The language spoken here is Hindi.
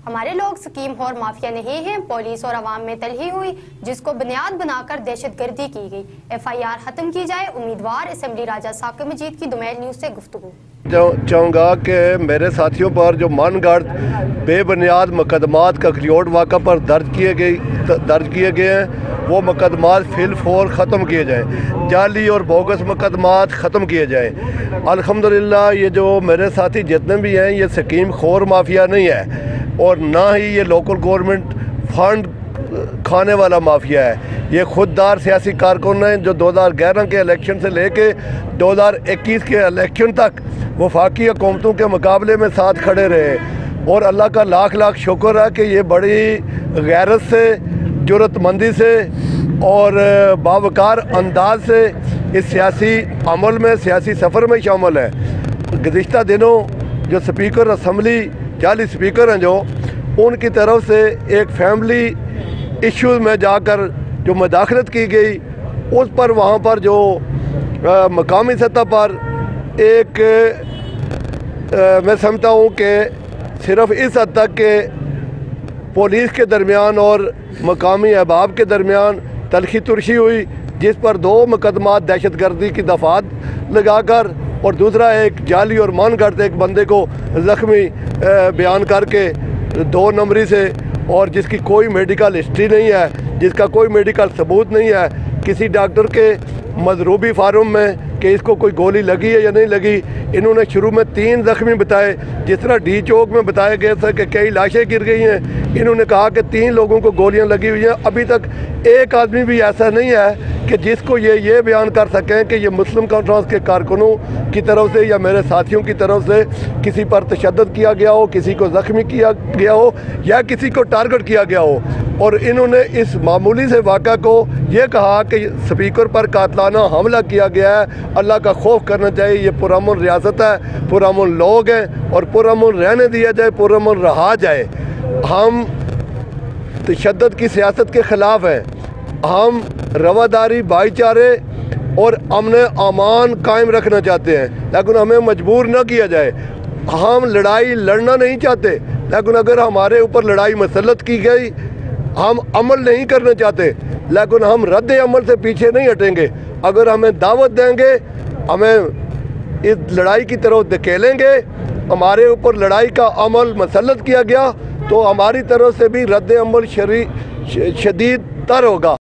हमारे लोग स्कीम और माफिया नहीं हैं। पुलिस और अवाम में तलही हुई जिसको बुनियाद बनाकर दहशतगर्दी की गई। FIR खत्म की जाए। उम्मीदवार असेंबली राजा साकिब मजीद की दुमैल न्यूज़ से गुफ्तगू। चाहूँगा कि मेरे साथियों पर जो मनगढ़ बेबुनियाद मुकदमात ककलियोट वाक़ा पर दर्ज किए गए हैं वो मुकदमात फिलफौर ख़त्म किए जाएँ। जाली और बोगस मुकदमात ख़त्म किए जाएँ। अल्हम्दुलिल्लाह ये जो मेरे साथी जितने भी हैं ये स्कीम खोर माफिया नहीं है और ना ही ये लोकल गवर्नमेंट फंड खाने वाला माफिया है। ये खुददार सियासी कारकुन हैं जो 2011 के इलेक्शन से लेके 2021 के इलेक्शन तक वफाकी हुकूमतों के मुकाबले में साथ खड़े रहे और अल्लाह का लाख लाख शुक्र है कि ये बड़ी गैरत से, जुर्रतमंदी से और बावकार अंदाज से इस सियासी अमल में, सियासी सफ़र में शामिल है। गुज़िश्ता दिनों जो स्पीकर असम्बली जाली स्पीकर हैं जो उनकी तरफ से एक फैमिली इश्यूज़ में जाकर जो मुदाखलत की गई उस पर वहाँ पर जो मकामी सतह पर एक मैं समझता हूँ कि सिर्फ इस हद तक के पुलिस के दरमियान और मकामी अहबाब के दरमियान तलखी तुर्शी हुई जिस पर 2 मुकदमात दहशतगर्दी की दफात लगाकर और दूसरा एक जाली और मनगढ़ एक बंदे को ज़ख्मी बयान करके 2 नंबरी से और जिसकी कोई मेडिकल हिस्ट्री नहीं है, जिसका कोई मेडिकल सबूत नहीं है, किसी डॉक्टर के मजरूबी फार्म में कि इसको कोई गोली लगी है या नहीं लगी। इन्होंने शुरू में 3 ज़ख्मी बताए, जिस तरह डी चौक में बताया गया था कि कई लाशें गिर गई हैं। इन्होंने कहा कि 3 लोगों को गोलियां लगी हुई हैं। अभी तक एक आदमी भी ऐसा नहीं है कि जिसको ये बयान कर सकें कि ये मुस्लिम कॉन्फ्रेंस के कारकुनों की तरफ से या मेरे साथियों की तरफ से किसी पर तशद्दुद किया गया हो, किसी को ज़ख्मी किया गया हो या किसी को टारगेट किया गया हो। और इन्होंने इस मामूली से वाक़ा को ये कहा कि स्पीकर पर कातलाना हमला किया गया है, अल्लाह का खौफ करना चाहिए। ये पुरअमन रियासत है, पुरअमन लोग हैं और पुरअमन रहने दिया जाए, पुरअमन रहा जाए। हम तशद्दुद की सियासत के ख़िलाफ़ हैं। हम रवादारी, भाईचारे और अमन अमान कायम रखना चाहते हैं, लेकिन हमें मजबूर न किया जाए। हम लड़ाई लड़ना नहीं चाहते, लेकिन अगर हमारे ऊपर लड़ाई मसलत की गई, हम अमल नहीं करना चाहते लेकिन हम रद्द अमल से पीछे नहीं हटेंगे। अगर हमें दावत देंगे, हमें इस लड़ाई की तरफ धकेलेंगे, हमारे ऊपर लड़ाई का अमल मसलत किया गया तो हमारी तरफ से भी रद्द अमल शदीद तर होगा।